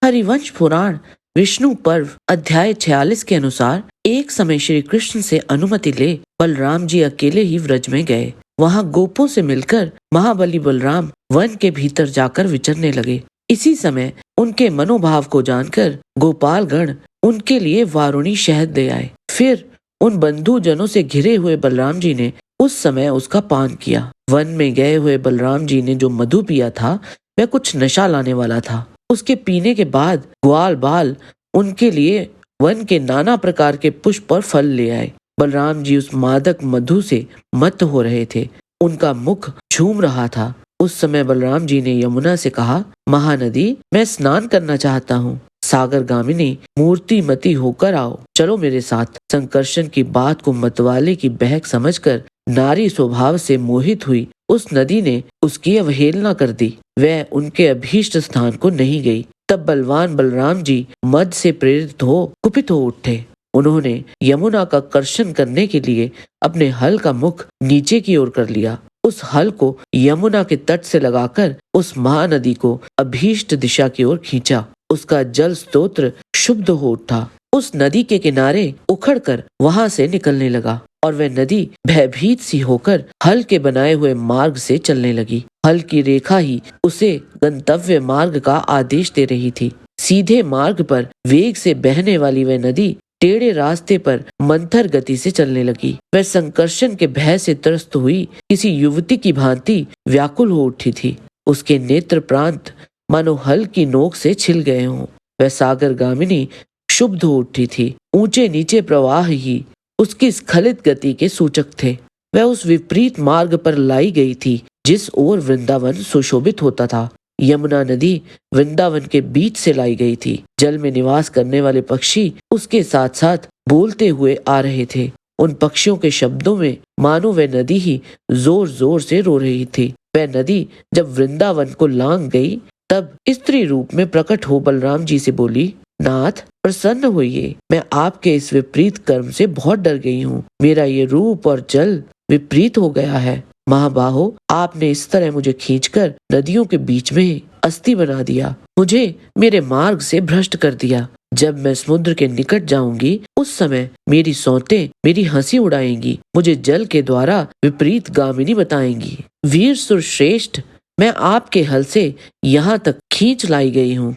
हरिवंश पुराण विष्णु पर्व अध्याय 46 के अनुसार एक समय श्री कृष्ण से अनुमति ले बलराम जी अकेले ही व्रज में गए। वहाँ गोपों से मिलकर महाबली बलराम वन के भीतर जाकर विचरने लगे। इसी समय उनके मनोभाव को जानकर गोपालगण उनके लिए वारुणी शहद ले आए। फिर उन बंधु जनों से घिरे हुए बलराम जी ने उस समय उसका पान किया। वन में गए हुए बलराम जी ने जो मधु पिया था वह कुछ नशा लाने वाला था। उसके पीने के बाद ग्वाल बाल उनके लिए वन के नाना प्रकार के पुष्प और फल ले आए। बलराम जी उस मादक मधु से मत हो रहे थे। उनका मुख झूम रहा था। उस समय बलराम जी ने यमुना से कहा, महानदी, मैं स्नान करना चाहता हूँ। सागर गामिनी, मूर्तिमती होकर आओ, चलो मेरे साथ। संकर्षण की बात को मतवाले की बहक समझकर नारी स्वभाव से मोहित हुई उस नदी ने उसकी अवहेलना कर दी। वह उनके अभीष्ट स्थान को नहीं गई। तब बलवान बलराम जी मद से प्रेरित हो कुपित हो उठे। उन्होंने यमुना का कर्षण करने के लिए अपने हल का मुख नीचे की ओर कर लिया। उस हल को यमुना के तट से लगाकर उस महानदी को अभीष्ट दिशा की ओर खींचा। उसका जल स्तोत्र शुद्ध हो उठा। उस नदी के किनारे उखड़कर वहां से निकलने लगा और वह नदी भयभीत सी होकर हल के बनाए हुए मार्ग से चलने लगी। हल की रेखा ही उसे गंतव्य मार्ग का आदेश दे रही थी। सीधे मार्ग पर वेग से बहने वाली वह नदी टेढ़े रास्ते पर मंथर गति से चलने लगी। वह संकर्षण के भय से त्रस्त हुई किसी युवती की भांति व्याकुल हो उठी थी। उसके नेत्र प्रांत मानो हल की नोक से छिल गए हों। वह सागर गामिनी क्षुब्ध हो उठी थी। ऊंचे नीचे प्रवाह ही उसकी स्खलित गति के सूचक थे। वह उस विपरीत मार्ग पर लाई गई थी जिस ओर वृंदावन सुशोभित होता था। यमुना नदी वृंदावन के बीच से लाई गई थी। जल में निवास करने वाले पक्षी उसके साथ साथ बोलते हुए आ रहे थे। उन पक्षियों के शब्दों में मानो वह नदी ही जोर जोर से रो रही थी। वह नदी जब वृंदावन को लांग गई तब स्त्री रूप में प्रकट हो बलराम जी से बोली, नाथ, प्रसन्न होइए। मैं आपके इस विपरीत कर्म से बहुत डर गई हूँ। मेरा ये रूप और जल विपरीत हो गया है। महाबाहो, आपने इस तरह मुझे खींचकर नदियों के बीच में अस्थि बना दिया। मुझे मेरे मार्ग से भ्रष्ट कर दिया। जब मैं समुद्र के निकट जाऊंगी उस समय मेरी सौतें मेरी हंसी उड़ाएंगी। मुझे जल के द्वारा विपरीत गामिनी बताएंगी। वीर सुरश्रेष्ठ, मैं आपके हल से यहाँ तक खींच लाई गई हूँ।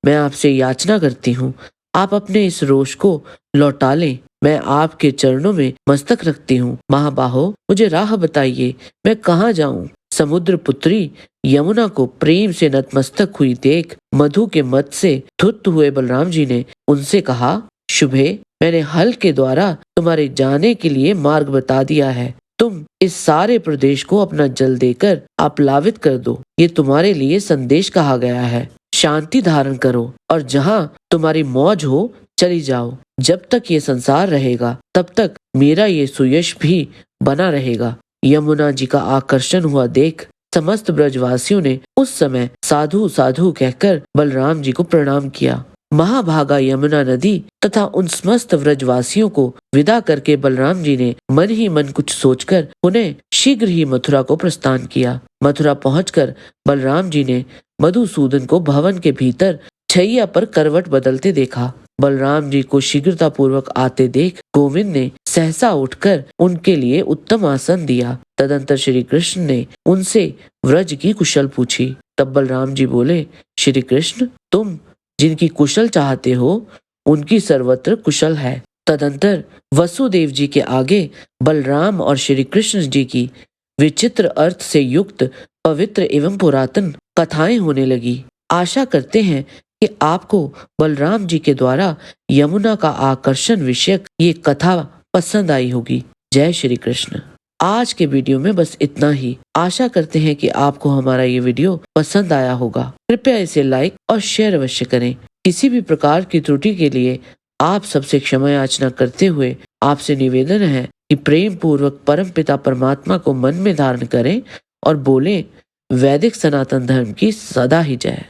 मैं आपसे याचना करती हूँ, आप अपने इस रोष को लौटा लें। मैं आपके चरणों में मस्तक रखती हूँ। महाबाहो, मुझे राह बताइए, मैं कहाँ जाऊँ। समुद्र पुत्री यमुना को प्रेम से नतमस्तक हुई देख मधु के मत से धुत हुए बलराम जी ने उनसे कहा, शुभे, मैंने हल के द्वारा तुम्हारे जाने के लिए मार्ग बता दिया है। तुम इस सारे प्रदेश को अपना जल देकर आप्लावित कर दो। ये तुम्हारे लिए संदेश कहा गया है। शांति धारण करो और जहाँ तुम्हारी मौज हो चली जाओ। जब तक ये संसार रहेगा तब तक मेरा ये सुयश भी बना रहेगा। यमुना जी का आकर्षण हुआ देख समस्त ब्रजवासियों ने उस समय साधु साधु कहकर बलराम जी को प्रणाम किया। महाभागा यमुना नदी तथा उन समस्त व्रजवासियों को विदा करके बलराम जी ने मन ही मन कुछ सोचकर उन्हें शीघ्र ही मथुरा को प्रस्थान किया। मथुरा पहुंचकर बलराम जी ने मधुसूदन को भवन के भीतर छैया पर करवट बदलते देखा। बलराम जी को शीघ्रता पूर्वक आते देख गोविंद ने सहसा उठकर उनके लिए उत्तम आसन दिया। तदंतर श्री कृष्ण ने उनसे व्रज की कुशल पूछी। तब बलराम जी बोले, श्री कृष्ण, तुम जिनकी कुशल चाहते हो उनकी सर्वत्र कुशल है। तदंतर वसुदेव जी के आगे बलराम और श्री कृष्ण जी की विचित्र अर्थ से युक्त पवित्र एवं पुरातन कथाएं होने लगी। आशा करते हैं कि आपको बलराम जी के द्वारा यमुना का आकर्षण विषयक ये कथा पसंद आई होगी। जय श्री कृष्ण। आज के वीडियो में बस इतना ही। आशा करते हैं कि आपको हमारा ये वीडियो पसंद आया होगा। कृपया इसे लाइक और शेयर अवश्य करें। किसी भी प्रकार की त्रुटि के लिए आप सबसे क्षमा याचना करते हुए आपसे निवेदन है कि प्रेम पूर्वक परम पिता परमात्मा को मन में धारण करें और बोलें, वैदिक सनातन धर्म की सदा ही जय।